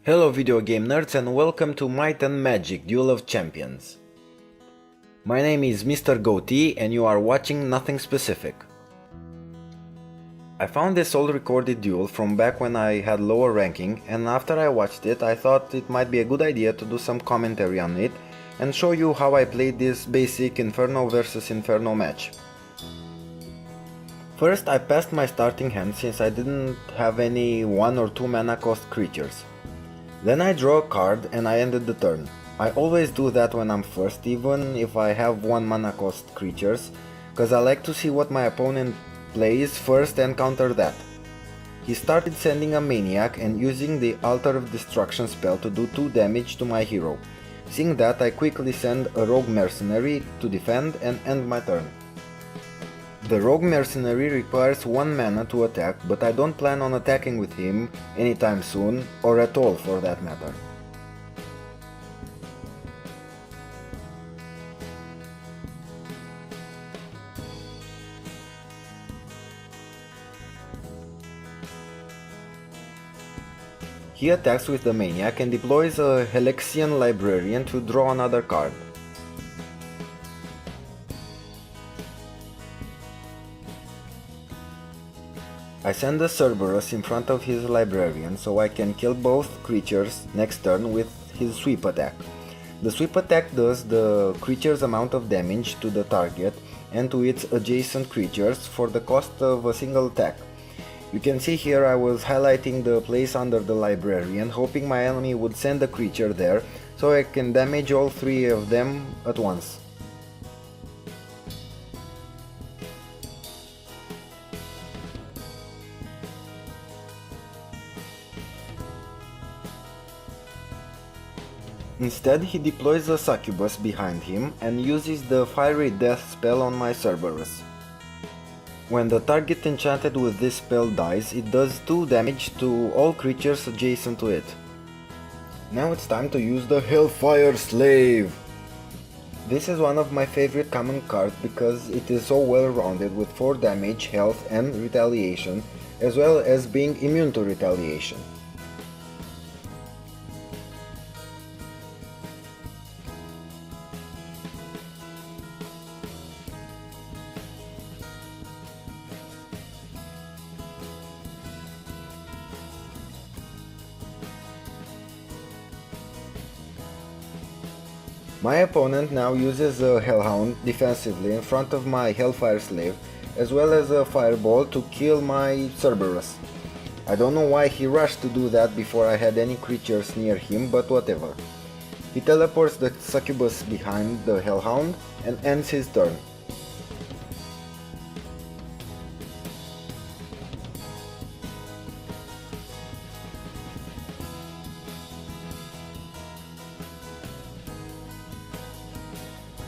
Hello video game nerds and welcome to Might and Magic Duel of Champions. My name is Mr. Goatee and you are watching Nothing Specific. I found this old recorded duel from back when I had lower ranking, and after I watched it I thought it might be a good idea to do some commentary on it and show you how I played this basic Inferno versus Inferno match. First I passed my starting hand since I didn't have any 1 or 2 mana cost creatures. Then I draw a card and I ended the turn. I always do that when I'm first, even if I have 1 mana cost creatures, cause I like to see what my opponent plays first and counter that. He started sending a maniac and using the Altar of Destruction spell to do 2 damage to my hero. Seeing that, I quickly send a rogue mercenary to defend and end my turn. The rogue mercenary requires 1 mana to attack, but I don't plan on attacking with him anytime soon, or at all for that matter. He attacks with the maniac and deploys a Helexian librarian to draw another card. I send a Cerberus in front of his librarian so I can kill both creatures next turn with his sweep attack. The sweep attack does the creature's amount of damage to the target and to its adjacent creatures for the cost of a single attack. You can see here I was highlighting the place under the librarian, hoping my enemy would send a creature there so I can damage all 3 of them at once. Instead, he deploys a succubus behind him and uses the fiery death spell on my Cerberus. When the target enchanted with this spell dies, it does 2 damage to all creatures adjacent to it. Now it's time to use the Hellfire Slave! This is one of my favorite common cards because it is so well rounded with 4 damage, health and retaliation, as well as being immune to retaliation. My opponent now uses a Hellhound defensively in front of my Hellfire Slave, as well as a Fireball to kill my Cerberus. I don't know why he rushed to do that before I had any creatures near him, but whatever. He teleports the Succubus behind the Hellhound and ends his turn.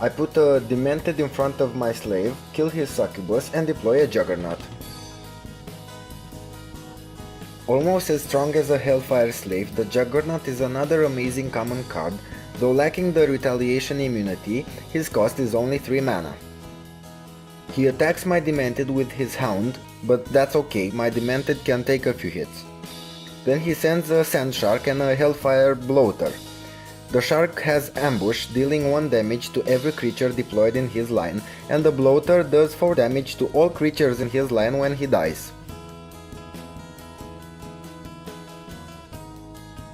I put a Demented in front of my slave, kill his succubus and deploy a Juggernaut. Almost as strong as a Hellfire Slave, the Juggernaut is another amazing common card, though lacking the retaliation immunity, his cost is only 3 mana. He attacks my Demented with his Hound, but that's okay, my Demented can take a few hits. Then he sends a Sand Shark and a Hellfire Bloater. The Shark has Ambush, dealing 1 damage to every creature deployed in his line, and the Bloater does 4 damage to all creatures in his line when he dies.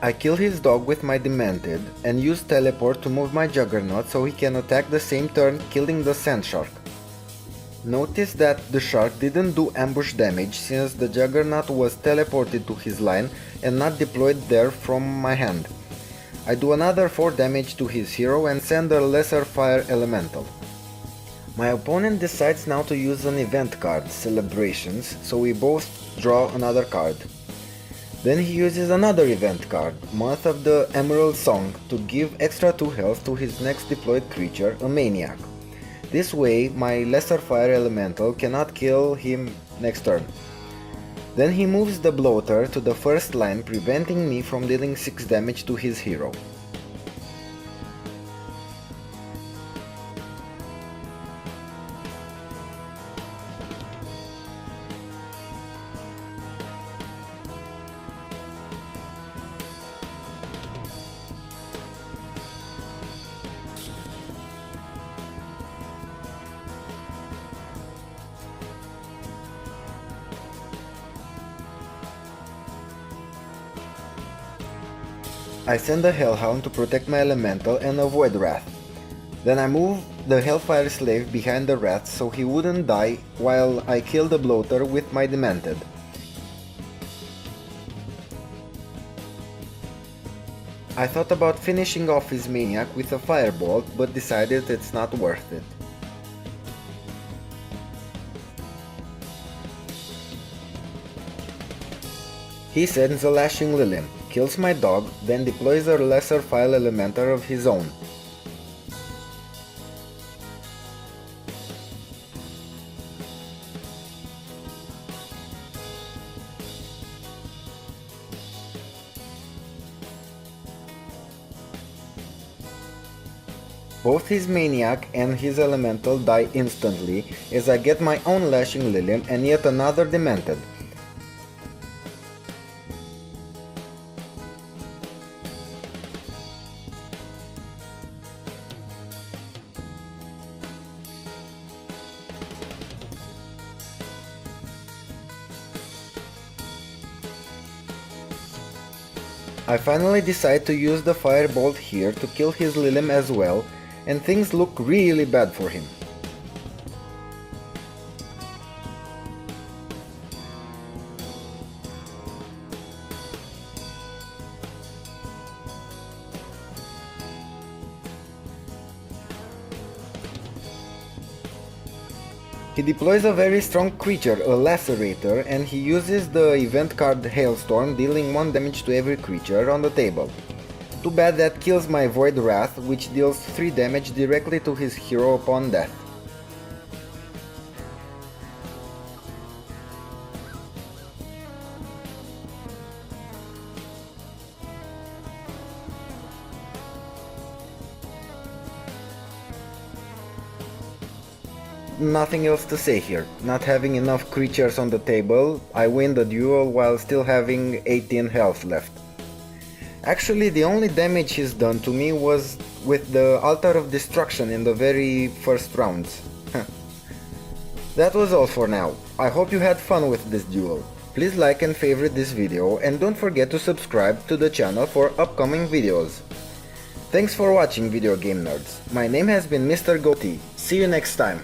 I kill his dog with my Demented, and use Teleport to move my Juggernaut so he can attack the same turn, killing the Sand Shark. Notice that the Shark didn't do ambush damage since the Juggernaut was teleported to his line and not deployed there from my hand. I do another 4 damage to his hero and send a Lesser Fire Elemental. My opponent decides now to use an event card, Celebrations, so we both draw another card. Then he uses another event card, Month of the Emerald Song, to give extra 2 health to his next deployed creature, a Maniac. This way, my Lesser Fire Elemental cannot kill him next turn. Then he moves the Bloater to the first line, preventing me from dealing 6 damage to his hero. I send the Hellhound to protect my elemental and avoid Wrath. Then I move the Hellfire Slave behind the Wrath so he wouldn't die while I kill the Bloater with my Demented. I thought about finishing off his Maniac with a Firebolt, but decided it's not worth it. He sends a Lashing Lilim, kills my dog, then deploys a lesser file elemental of his own. Both his Maniac and his Elemental die instantly as I get my own Lashing Lilim and yet another Demented. I finally decide to use the Firebolt here to kill his Lilim as well, and things look really bad for him. He deploys a very strong creature, a Lacerator, and he uses the event card Hailstorm, dealing 1 damage to every creature on the table. Too bad that kills my Void Wrath, which deals 3 damage directly to his hero upon death. Nothing else to say here. Not having enough creatures on the table, I win the duel while still having 18 health left. Actually, the only damage he's done to me was with the Altar of Destruction in the very first rounds. That was all for now. I hope you had fun with this duel. Please like and favorite this video and don't forget to subscribe to the channel for upcoming videos. Thanks for watching, video game nerds. My name has been Mr. Goatee. See you next time.